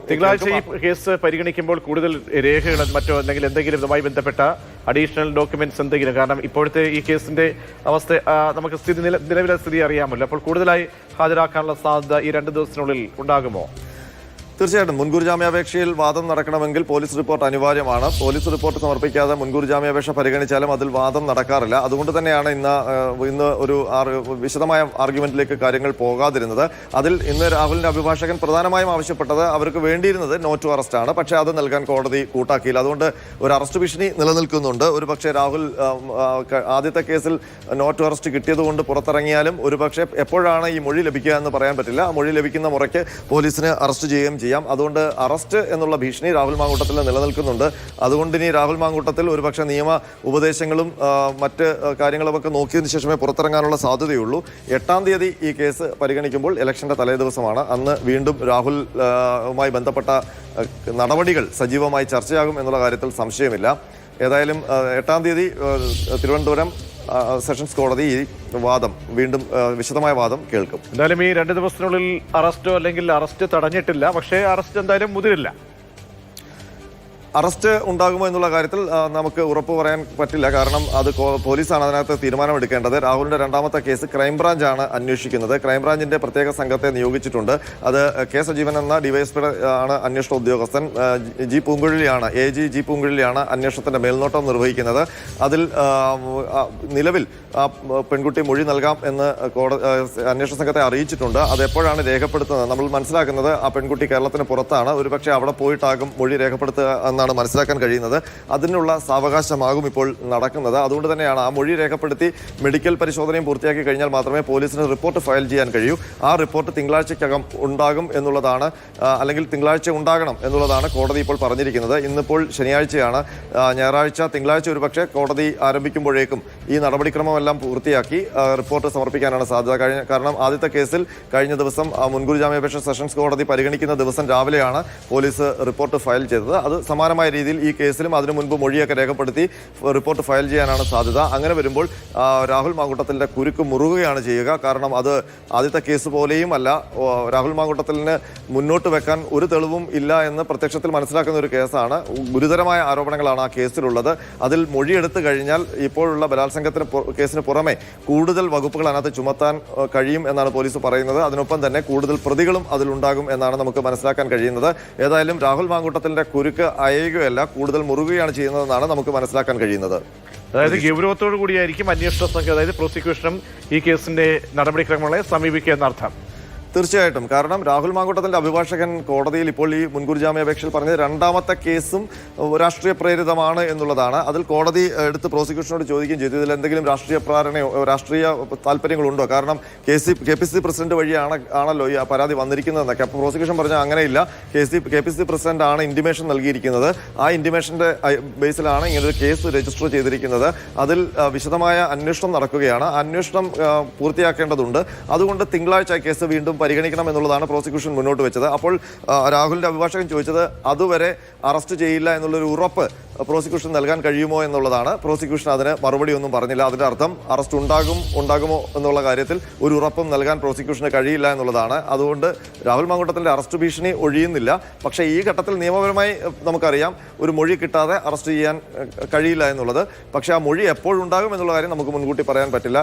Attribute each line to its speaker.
Speaker 1: തിങ്കളാഴ്ച ഈ കേസ് പരിഗണിക്കുമ്പോൾ കൂടുതൽ രേഖകൾ മറ്റോ അല്ലെങ്കിൽ എന്തെങ്കിലും ഇതുമായി ബന്ധപ്പെട്ട അഡീഷണൽ ഡോക്യുമെന്റ്സ് എന്തെങ്കിലും, കാരണം ഇപ്പോഴത്തെ ഈ കേസിന്റെ അവസ്ഥ നമുക്ക് നിലവിലെ സ്ഥിതി അറിയാമല്ലോ, അപ്പോൾ കൂടുതലായി ഹാജരാക്കാനുള്ള സാധ്യത ഈ 2 ദിവസത്തിനുള്ളിൽ ഉണ്ടാകുമോ?
Speaker 2: തീർച്ചയായിട്ടും മുൻകൂർ ജാമ്യാപേക്ഷയിൽ വാദം നടക്കണമെങ്കിൽ പോലീസ് റിപ്പോർട്ട് അനിവാര്യമാണ്. പോലീസ് റിപ്പോർട്ട് സമർപ്പിക്കാതെ മുൻകൂർ ജാമ്യാപേക്ഷ പരിഗണിച്ചാലും അതിൽ വാദം നടക്കാറില്ല. അതുകൊണ്ട് തന്നെയാണ് ഇന്ന് ഒരു വിശദമായ ആർഗ്യുമെന്റിലേക്ക് കാര്യങ്ങൾ പോകാതിരുന്നത്. അതിൽ ഇന്ന് രാഹുലിന്റെ അഭിഭാഷകൻ പ്രധാനമായും ആവശ്യപ്പെട്ടത് അവർക്ക് വേണ്ടിയിരുന്നത് നോ ടു അറസ്റ്റ് ആണ്. പക്ഷേ അത് നൽകാൻ കോടതി കൂട്ടാക്കിയില്ല. അതുകൊണ്ട് ഒരു അറസ്റ്റ് ഭീഷണി നിലനിൽക്കുന്നുണ്ട്. ഒരുപക്ഷെ രാഹുൽ ആദ്യത്തെ കേസിൽ നോ ടു അറസ്റ്റ് കിട്ടിയതുകൊണ്ട് പുറത്തിറങ്ങിയാലും ഒരുപക്ഷെ എപ്പോഴാണ് ഈ മൊഴി ലഭിക്കുക എന്ന് പറയാൻ പറ്റില്ല. ആ മൊഴി ലഭിക്കുന്ന മുറയ്ക്ക് പോലീസിന് അറസ്റ്റ് ചെയ്യുകയും ചെയ്യാം. അതുകൊണ്ട് അറസ്റ്റ് എന്നുള്ള ഭീഷണി രാഹുൽ മാങ്കൂട്ടത്തിൽ നിലനിൽക്കുന്നുണ്ട്. അതുകൊണ്ട് ഇനി രാഹുൽ മാങ്കൂട്ടത്തിൽ ഒരുപക്ഷെ നിയമ ഉപദേശങ്ങളും മറ്റ് കാര്യങ്ങളുമൊക്കെ നോക്കിയതിനു ശേഷമേ പുറത്തിറങ്ങാനുള്ള സാധ്യതയുള്ളൂ. 8-ാം തീയതി ഈ കേസ് പരിഗണിക്കുമ്പോൾ ഇലക്ഷന്റെ തലേ ദിവസമാണ്. അന്ന് വീണ്ടും രാഹുലുമായി ബന്ധപ്പെട്ട നടപടികൾ സജീവമായി ചർച്ചയാകും എന്നുള്ള കാര്യത്തിൽ സംശയമില്ല. ഏതായാലും 8-ാം തീയതി തിരുവനന്തപുരം സെഷൻസ് കോടതി ഈ വാദം വീണ്ടും വിശദമായ വാദം കേൾക്കും.
Speaker 1: എന്തായാലും ഈ 2 ദിവസത്തിനുള്ളിൽ അറസ്റ്റോ അല്ലെങ്കിൽ അറസ്റ്റ് തടഞ്ഞിട്ടില്ല, പക്ഷേ അറസ്റ്റ് എന്തായാലും മുതിരില്ല.
Speaker 2: അറസ്റ്റ് ഉണ്ടാകുമോ എന്നുള്ള കാര്യത്തിൽ നമുക്ക് ഉറപ്പ് പറയാൻ പറ്റില്ല. കാരണം അത് പോലീസാണ് അതിനകത്ത് തീരുമാനമെടുക്കേണ്ടത്. രാഹുലിന്റെ 2ാമത്തെ കേസ് ക്രൈംബ്രാഞ്ചാണ് അന്വേഷിക്കുന്നത്. ക്രൈംബ്രാഞ്ചിന്റെ പ്രത്യേക സംഘത്തെ നിയോഗിച്ചിട്ടുണ്ട്. അത് കെ സജീവൻ എന്ന ഡിവൈഎസ്പി ആണ് അന്വേഷണ ഉദ്യോഗസ്ഥൻ. ജി പൂങ്കുഴലിയാണ് അന്വേഷണത്തിന്റെ മേൽനോട്ടം നിർവഹിക്കുന്നത്. അതിൽ നിലവിൽ പെൺകുട്ടി മൊഴി നൽകാം എന്ന് അന്വേഷണ സംഘത്തെ അറിയിച്ചിട്ടുണ്ട്. അത് എപ്പോഴാണ് രേഖപ്പെടുത്തുന്നത്? നമ്മൾ മനസ്സിലാക്കുന്നത് ആ പെൺകുട്ടി കേരളത്തിന് പുറത്താണ്. ഒരുപക്ഷെ അവിടെ പോയിട്ടാകും മൊഴി രേഖപ്പെടുത്തുക എന്നാണ് മനസ്സിലാക്കാൻ കഴിയുന്നത്. അതിനുള്ള സാവകാശമാകും ഇപ്പോൾ നടക്കുന്നത്. അതുകൊണ്ട് തന്നെയാണ് ആ മൊഴി രേഖപ്പെടുത്തി മെഡിക്കൽ പരിശോധനയും പൂർത്തിയാക്കി കഴിഞ്ഞാൽ മാത്രമേ പോലീസിന് റിപ്പോർട്ട് ഫയൽ ചെയ്യാൻ കഴിയൂ. ആ റിപ്പോർട്ട് തിങ്കളാഴ്ചക്കകം ഉണ്ടാകും എന്നുള്ളതാണ്, അല്ലെങ്കിൽ തിങ്കളാഴ്ച ഉണ്ടാകണം എന്നുള്ളതാണ് കോടതി ഇപ്പോൾ പറഞ്ഞിരിക്കുന്നത്. ഇന്നിപ്പോൾ ശനിയാഴ്ചയാണ്. ഞായറാഴ്ച, തിങ്കളാഴ്ച ഒരുപക്ഷെ കോടതി ആരംഭിക്കുമ്പോഴേക്കും ഈ നടപടിക്രമമെല്ലാം പൂർത്തിയാക്കി റിപ്പോർട്ട് സമർപ്പിക്കാനാണ് സാധ്യത. കാരണം ആദ്യത്തെ കേസിൽ കഴിഞ്ഞ ദിവസം മുൻകൂർ ജാമ്യാപേക്ഷ സെഷൻസ് കോടതി പരിഗണിക്കുന്ന ദിവസം രാവിലെയാണ് പോലീസ് റിപ്പോർട്ട് ഫയൽ ചെയ്തത്. അത് സമാനമായ രീതിയിൽ ഈ കേസിലും അതിനു മുൻപ് മൊഴിയൊക്കെ രേഖപ്പെടുത്തി റിപ്പോർട്ട് ഫയൽ ചെയ്യാനാണ് സാധ്യത. അങ്ങനെ വരുമ്പോൾ രാഹുൽ മാങ്കൂട്ടത്തിന്റെ കുരുക്ക് മുറുകുകയാണ് ചെയ്യുക. കാരണം അത് ആദ്യത്തെ കേസ് പോലെയും അല്ല. രാഹുൽ മാങ്കൂട്ടത്തിന് മുന്നോട്ട് വെക്കാൻ ഒരു തെളിവും ഇല്ല എന്ന് പ്രത്യക്ഷത്തിൽ മനസ്സിലാക്കുന്ന ഒരു കേസാണ്. ഗുരുതരമായ ആരോപണങ്ങളാണ് ആ കേസിലുള്ളത്. അതിൽ മൊഴിയെടുത്തു കഴിഞ്ഞാൽ ഇപ്പോഴുള്ള ബലാത്സംഗത്തിന് കേസിന് പുറമെ കൂടുതൽ വകുപ്പുകൾ അതിനകത്ത് ചുമത്താൻ കഴിയും എന്നാണ് പോലീസ് പറയുന്നത്. അതിനൊപ്പം തന്നെ കൂടുതൽ പ്രതികളും അതിലുണ്ടാകും എന്നാണ് നമുക്ക് മനസ്സിലാക്കാൻ കഴിയുന്നത്. ഏതായാലും രാഹുൽ മാങ്കൂട്ടത്തിന്റെ കുരുക്ക് അയയുകയല്ല, കൂടുതൽ മുറുകയാണ് ചെയ്യുന്നതെന്നാണ് നമുക്ക് മനസ്സിലാക്കാൻ കഴിയുന്നത്.
Speaker 1: അതായത് ഗൗരവത്തോടു കൂടിയായിരിക്കും അന്വേഷണ സംഘം, അതായത് പ്രോസിക്യൂഷനും ഈ കേസിന്റെ നടപടിക്രമങ്ങളെ സമീപിക്കുക എന്നർത്ഥം.
Speaker 2: തീർച്ചയായിട്ടും. കാരണം രാഹുൽ മാങ്കൂട്ടത്തിന്റെ അഭിഭാഷകൻ കോടതിയിൽ ഇപ്പോൾ ഈ മുൻകൂർ ജാമ്യാപേക്ഷയിൽ പറഞ്ഞത് 2ാമത്തെ കേസും രാഷ്ട്രീയ പ്രേരിതമാണ് എന്നുള്ളതാണ്. അതിൽ കോടതി എടുത്ത് പ്രോസിക്യൂഷനോട് ചോദിക്കുകയും ചെയ്തു, ഇതിൽ എന്തെങ്കിലും രാഷ്ട്രീയ താല്പര്യങ്ങളുണ്ടോ? കാരണം KPCC പ്രസിഡന്റ് ആണല്ലോ ഈ പരാതി വന്നിരിക്കുന്നതെന്നൊക്കെ. അപ്പോൾ പ്രോസിക്യൂഷൻ പറഞ്ഞാൽ അങ്ങനെയില്ല, KPCC പ്രസിഡന്റ് ആണ് ഇന്റിമേഷൻ നൽകിയിരിക്കുന്നത്. ആ ഇന്റിമേഷന്റെ ബേസിലാണ് ഇങ്ങനൊരു കേസ് രജിസ്റ്റർ ചെയ്തിരിക്കുന്നത്. അതിൽ വിശദമായ അന്വേഷണം നടക്കുകയാണ്. അന്വേഷണം പൂർത്തിയാക്കേണ്ടതുണ്ട്. അതുകൊണ്ട് തിങ്കളാഴ്ച കേസ് വീണ്ടും പരിഗണിക്കണം എന്നുള്ളതാണ് പ്രോസിക്യൂഷൻ മുന്നോട്ട് വെച്ചത്. അപ്പോൾ രാഹുലിന്റെ അഭിഭാഷകൻ ചോദിച്ചത് അതുവരെ അറസ്റ്റ് ചെയ്യില്ല എന്നുള്ളൊരു ഉറപ്പ് പ്രോസിക്യൂഷൻ നൽകാൻ കഴിയുമോ എന്നുള്ളതാണ്. പ്രോസിക്യൂഷൻ അതിന് മറുപടി ഒന്നും പറഞ്ഞില്ല. അതിന്റെ അർത്ഥം അറസ്റ്റ് ഉണ്ടാകുമോ എന്നുള്ള കാര്യത്തിൽ ഒരു ഉറപ്പും നൽകാൻ പ്രോസിക്യൂഷന് കഴിയില്ല എന്നുള്ളതാണ്. അതുകൊണ്ട് രാഹുൽ മാങ്കൂട്ടത്തിന്റെ അറസ്റ്റ് ഭീഷണി ഒഴിയുന്നില്ല. പക്ഷേ ഈ ഘട്ടത്തിൽ നിയമപരമായി നമുക്കറിയാം ഒരു മൊഴി കിട്ടാതെ അറസ്റ്റ് ചെയ്യാൻ കഴിയില്ല എന്നുള്ളത്. പക്ഷേ ആ മൊഴി എപ്പോഴുണ്ടാകും എന്നുള്ള കാര്യം നമുക്ക് മുൻകൂട്ടി പറയാൻ പറ്റില്ല.